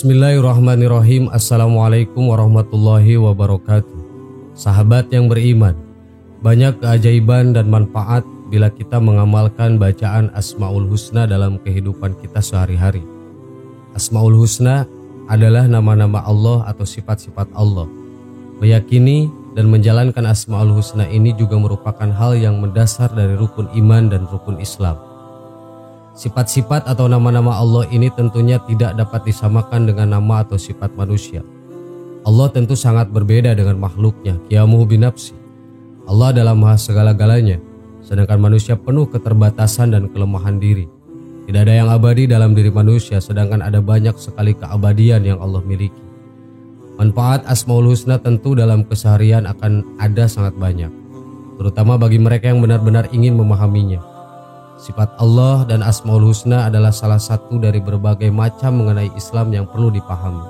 Bismillahirrahmanirrahim. Assalamualaikum warahmatullahi wabarakatuh. Sahabat yang beriman, banyak keajaiban dan manfaat bila kita mengamalkan bacaan Asmaul Husna dalam kehidupan kita sehari-hari. Asmaul Husna adalah nama-nama Allah atau sifat-sifat Allah. Meyakini dan menjalankan Asmaul Husna ini juga merupakan hal yang mendasar dari rukun iman dan rukun Islam. Sifat-sifat atau nama-nama Allah ini tentunya tidak dapat disamakan dengan nama atau sifat manusia. Allah tentu sangat berbeda dengan makhluknya, qiyamuhu binafsi. Allah adalah maha segala-galanya, sedangkan manusia penuh keterbatasan dan kelemahan diri. Tidak ada yang abadi dalam diri manusia, sedangkan ada banyak sekali keabadian yang Allah miliki. Manfaat Asmaul Husna tentu dalam keseharian akan ada sangat banyak, terutama bagi mereka yang benar-benar ingin memahaminya. Sifat Allah dan Asmaul Husna adalah salah satu dari berbagai macam mengenai Islam yang perlu dipahami,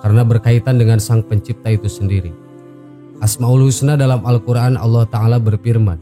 karena berkaitan dengan Sang Pencipta itu sendiri. Asmaul Husna dalam Al-Quran, Allah Ta'ala berfirman,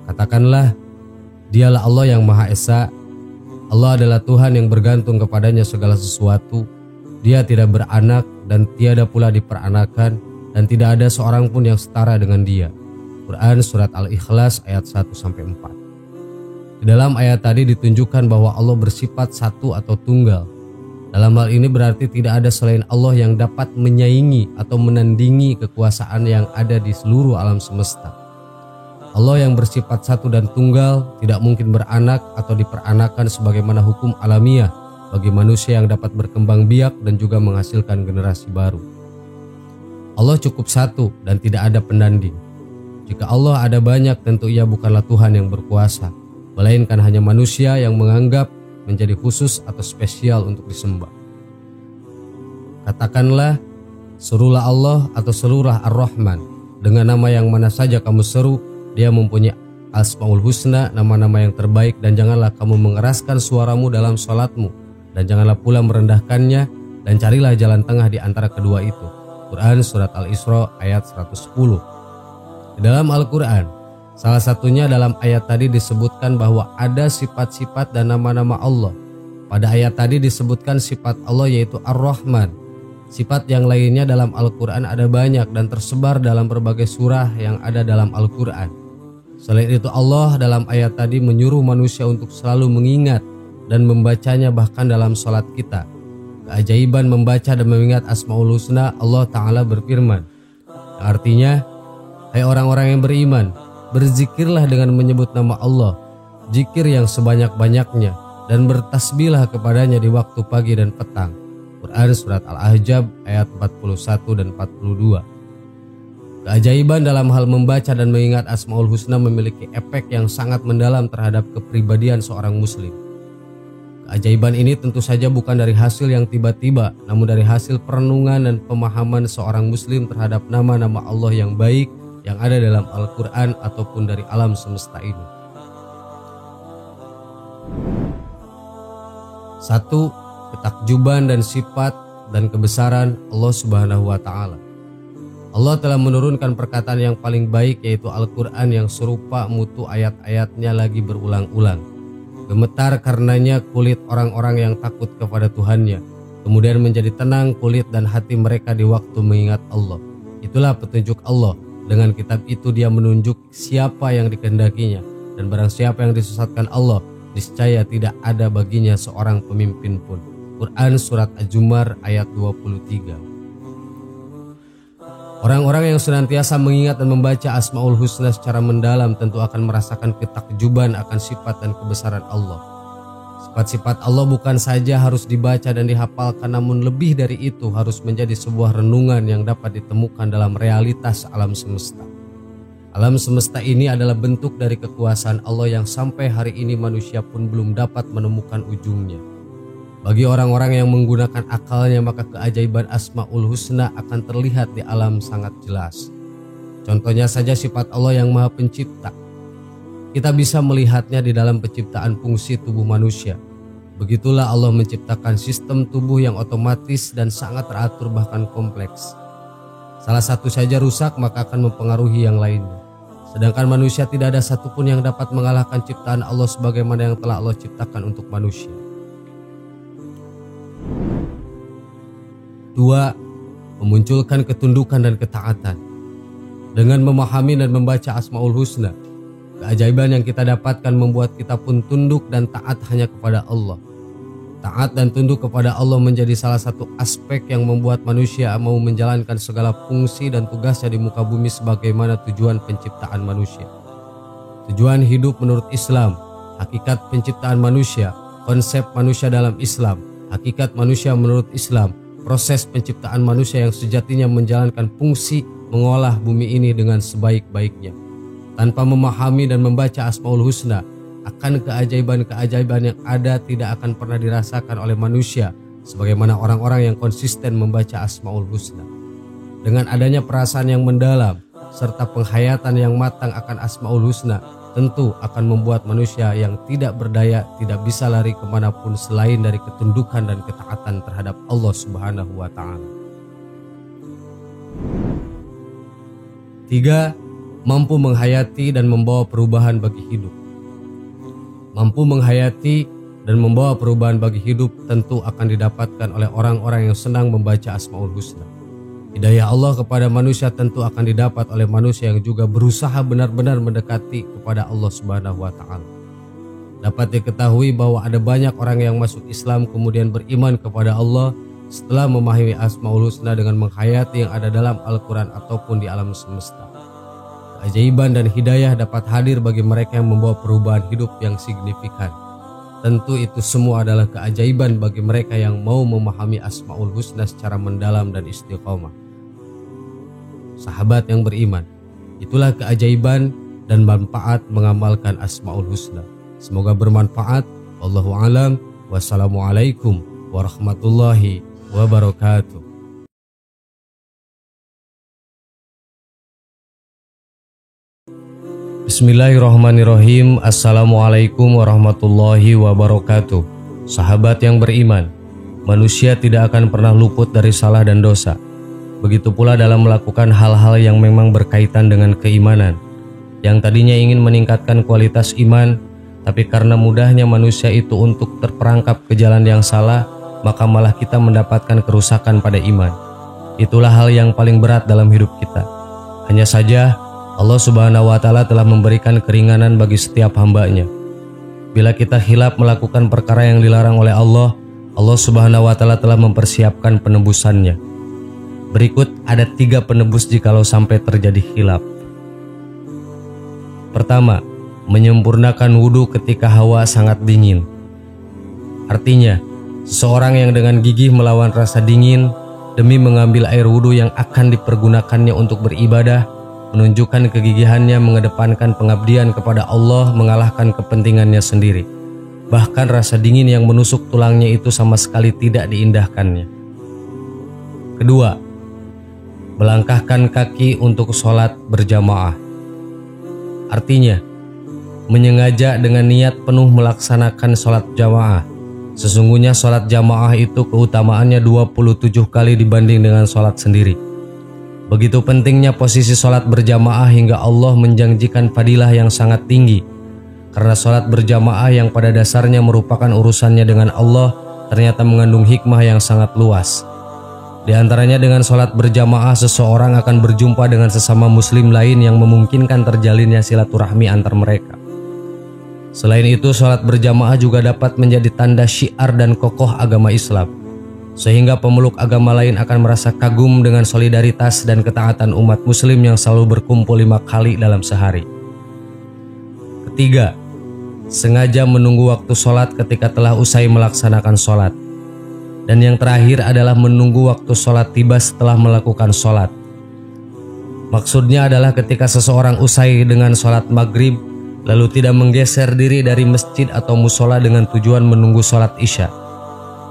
katakanlah, dialah Allah yang Maha Esa, Allah adalah Tuhan yang bergantung kepadanya segala sesuatu, Dia tidak beranak dan tiada pula diperanakan, dan tidak ada seorang pun yang setara dengan Dia. Quran Surat Al-Ikhlas ayat 1-4. Di dalam ayat tadi ditunjukkan bahwa Allah bersifat satu atau tunggal. Dalam hal ini berarti tidak ada selain Allah yang dapat menyaingi atau menandingi kekuasaan yang ada di seluruh alam semesta. Allah yang bersifat satu dan tunggal tidak mungkin beranak atau diperanakan sebagaimana hukum alamiah bagi manusia yang dapat berkembang biak dan juga menghasilkan generasi baru. Allah cukup satu dan tidak ada penanding. Jika Allah ada banyak, tentu Ia bukanlah Tuhan yang berkuasa, melainkan hanya manusia yang menganggap menjadi khusus atau spesial untuk disembah. Katakanlah, serulah Allah atau serulah Ar-Rahman. Dengan nama yang mana saja kamu seru, Dia mempunyai Asmaul Husna, nama-nama yang terbaik, dan janganlah kamu mengeraskan suaramu dalam salatmu, dan janganlah pula merendahkannya, dan carilah jalan tengah di antara kedua itu. Quran Surat Al-Isra ayat 110. Di dalam Al-Quran, salah satunya dalam ayat tadi disebutkan bahwa ada sifat-sifat dan nama-nama Allah. Pada ayat tadi disebutkan sifat Allah yaitu Ar-Rahman. Sifat yang lainnya dalam Al-Quran ada banyak dan tersebar dalam berbagai surah yang ada dalam Al-Quran. Selain itu, Allah dalam ayat tadi menyuruh manusia untuk selalu mengingat dan membacanya bahkan dalam sholat kita. Keajaiban membaca dan mengingat Asmaul Husna, Allah Ta'ala berfirman, artinya, hai orang-orang yang beriman, berzikirlah dengan menyebut nama Allah, zikir yang sebanyak-banyaknya, dan bertasbihlah kepadanya di waktu pagi dan petang. Quran Surat Al-Ahzab ayat 41 dan 42. Keajaiban dalam hal membaca dan mengingat Asmaul Husna memiliki efek yang sangat mendalam terhadap kepribadian seorang muslim. Keajaiban ini tentu saja bukan dari hasil yang tiba-tiba, namun dari hasil perenungan dan pemahaman seorang muslim terhadap nama-nama Allah yang baik yang ada dalam Al-Quran ataupun dari alam semesta ini. 1. Ketakjuban dan sifat dan kebesaran Allah Subhanahu wa Ta'ala. Allah telah menurunkan perkataan yang paling baik, yaitu Al-Quran, yang serupa mutu ayat-ayatnya lagi berulang-ulang. Gemetar karenanya kulit orang-orang yang takut kepada Tuhannya, kemudian menjadi tenang kulit dan hati mereka di waktu mengingat Allah. Itulah petunjuk Allah. Dengan kitab itu Dia menunjuk siapa yang dikehendakinya, dan barang siapa yang disesatkan Allah, niscaya tidak ada baginya seorang pemimpin pun. Quran Surat Az-Zumar ayat 23. Orang-orang yang senantiasa mengingat dan membaca Asmaul Husna secara mendalam tentu akan merasakan ketakjuban akan sifat dan kebesaran Allah. Sifat-sifat Allah bukan saja harus dibaca dan dihafalkan, namun lebih dari itu harus menjadi sebuah renungan yang dapat ditemukan dalam realitas alam semesta. Alam semesta ini adalah bentuk dari kekuasaan Allah yang sampai hari ini manusia pun belum dapat menemukan ujungnya. Bagi orang-orang yang menggunakan akalnya, maka keajaiban Asmaul Husna akan terlihat di alam sangat jelas. Contohnya saja sifat Allah yang Maha Pencipta. Kita bisa melihatnya di dalam penciptaan fungsi tubuh manusia. Begitulah Allah menciptakan sistem tubuh yang otomatis dan sangat teratur, bahkan kompleks. Salah satu saja rusak maka akan mempengaruhi yang lainnya. Sedangkan manusia tidak ada satupun yang dapat mengalahkan ciptaan Allah sebagaimana yang telah Allah ciptakan untuk manusia. 2. Memunculkan ketundukan dan ketaatan. Dengan memahami dan membaca Asmaul Husna, keajaiban yang kita dapatkan membuat kita pun tunduk dan taat hanya kepada Allah. Taat dan tunduk kepada Allah menjadi salah satu aspek yang membuat manusia mau menjalankan segala fungsi dan tugasnya di muka bumi sebagaimana tujuan penciptaan manusia. Tujuan hidup menurut Islam, hakikat penciptaan manusia, konsep manusia dalam Islam, hakikat manusia menurut Islam, proses penciptaan manusia yang sejatinya menjalankan fungsi mengolah bumi ini dengan sebaik-baiknya. Tanpa memahami dan membaca Asmaul Husna, akan keajaiban-keajaiban yang ada tidak akan pernah dirasakan oleh manusia sebagaimana orang-orang yang konsisten membaca Asmaul Husna. Dengan adanya perasaan yang mendalam serta penghayatan yang matang akan Asmaul Husna, tentu akan membuat manusia yang tidak berdaya tidak bisa lari kemanapun selain dari ketundukan dan ketaatan terhadap Allah Subhanahu wa Ta'ala. 3. Mampu menghayati dan membawa perubahan bagi hidup. Mampu menghayati dan membawa perubahan bagi hidup tentu akan didapatkan oleh orang-orang yang senang membaca Asmaul Husna. Hidayah Allah kepada manusia tentu akan didapat oleh manusia yang juga berusaha benar-benar mendekati kepada Allah Subhanahu wa Ta'ala. Dapat diketahui bahwa ada banyak orang yang masuk Islam kemudian beriman kepada Allah setelah memahami Asmaul Husna dengan menghayati yang ada dalam Al-Quran ataupun di alam semesta. Keajaiban dan hidayah dapat hadir bagi mereka yang membawa perubahan hidup yang signifikan. Tentu itu semua adalah keajaiban bagi mereka yang mau memahami Asmaul Husna secara mendalam dan istiqomah. Sahabat yang beriman, itulah keajaiban dan manfaat mengamalkan Asmaul Husna. Semoga bermanfaat. Wallahu a'lam. Wassalamualaikum warahmatullahi wabarakatuh. Bismillahirrahmanirrahim. Assalamualaikum warahmatullahi wabarakatuh. Sahabat yang beriman, manusia tidak akan pernah luput dari salah dan dosa. Begitu pula dalam melakukan hal-hal yang memang berkaitan dengan keimanan, yang tadinya ingin meningkatkan kualitas iman, tapi karena mudahnya manusia itu untuk terperangkap ke jalan yang salah, maka malah kita mendapatkan kerusakan pada iman. Itulah hal yang paling berat dalam hidup kita. Hanya saja Allah Subhanahu wa Ta'ala telah memberikan keringanan bagi setiap hambanya. Bila kita khilaf melakukan perkara yang dilarang oleh Allah, Allah Subhanahu wa Ta'ala telah mempersiapkan penebusannya. Berikut ada 3 penebus jikalau sampai terjadi khilaf. Pertama, menyempurnakan wudhu ketika hawa sangat dingin. Artinya, seseorang yang dengan gigih melawan rasa dingin demi mengambil air wudhu yang akan dipergunakannya untuk beribadah, menunjukkan kegigihannya mengedepankan pengabdian kepada Allah mengalahkan kepentingannya sendiri. Bahkan rasa dingin yang menusuk tulangnya itu sama sekali tidak diindahkannya. Kedua, melangkahkan kaki untuk sholat berjamaah. Artinya, menyengaja dengan niat penuh melaksanakan sholat jamaah. Sesungguhnya sholat jamaah itu keutamaannya 27 kali dibanding dengan sholat sendiri. Begitu pentingnya posisi sholat berjamaah hingga Allah menjanjikan fadilah yang sangat tinggi. Karena sholat berjamaah yang pada dasarnya merupakan urusannya dengan Allah ternyata mengandung hikmah yang sangat luas. Di antaranya dengan sholat berjamaah seseorang akan berjumpa dengan sesama muslim lain yang memungkinkan terjalinnya silaturahmi antar mereka. Selain itu, sholat berjamaah juga dapat menjadi tanda syiar dan kokoh agama Islam, sehingga pemeluk agama lain akan merasa kagum dengan solidaritas dan ketaatan umat muslim yang selalu berkumpul 5 kali dalam sehari. Ketiga, sengaja menunggu waktu sholat ketika telah usai melaksanakan sholat. Dan yang terakhir adalah menunggu waktu sholat tiba setelah melakukan sholat. Maksudnya adalah ketika seseorang usai dengan sholat maghrib, lalu tidak menggeser diri dari masjid atau musola dengan tujuan menunggu sholat isya,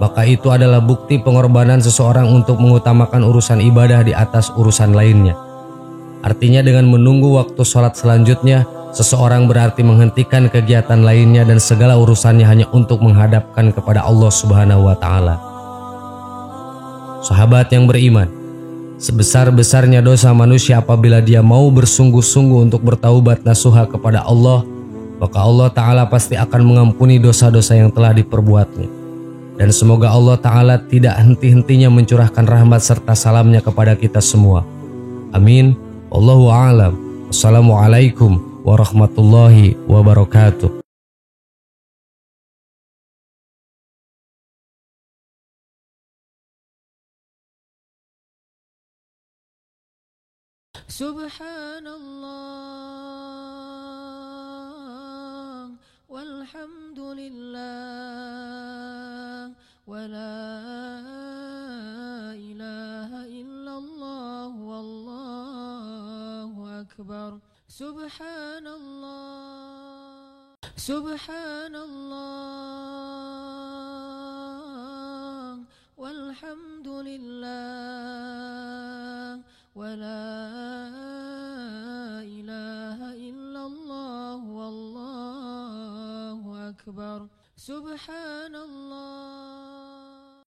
maka itu adalah bukti pengorbanan seseorang untuk mengutamakan urusan ibadah di atas urusan lainnya. Artinya dengan menunggu waktu sholat selanjutnya, seseorang berarti menghentikan kegiatan lainnya dan segala urusannya hanya untuk menghadapkan kepada Allah Subhanahu wa Ta'ala. Sahabat yang beriman, sebesar-besarnya dosa manusia apabila dia mau bersungguh-sungguh untuk bertaubat nasuha kepada Allah, maka Allah Ta'ala pasti akan mengampuni dosa-dosa yang telah diperbuatnya. Dan semoga Allah Ta'ala tidak henti-hentinya mencurahkan rahmat serta salamnya kepada kita semua. Amin. Wallahu a'lam. Wassalamualaikum warahmatullahi wabarakatuh. Subhanallah walhamdulillah wa la ilaha illallah wallahu akbar. Subhanallah walhamdulillah wa la ilaha illallah wallahu akbar. Subhanallah.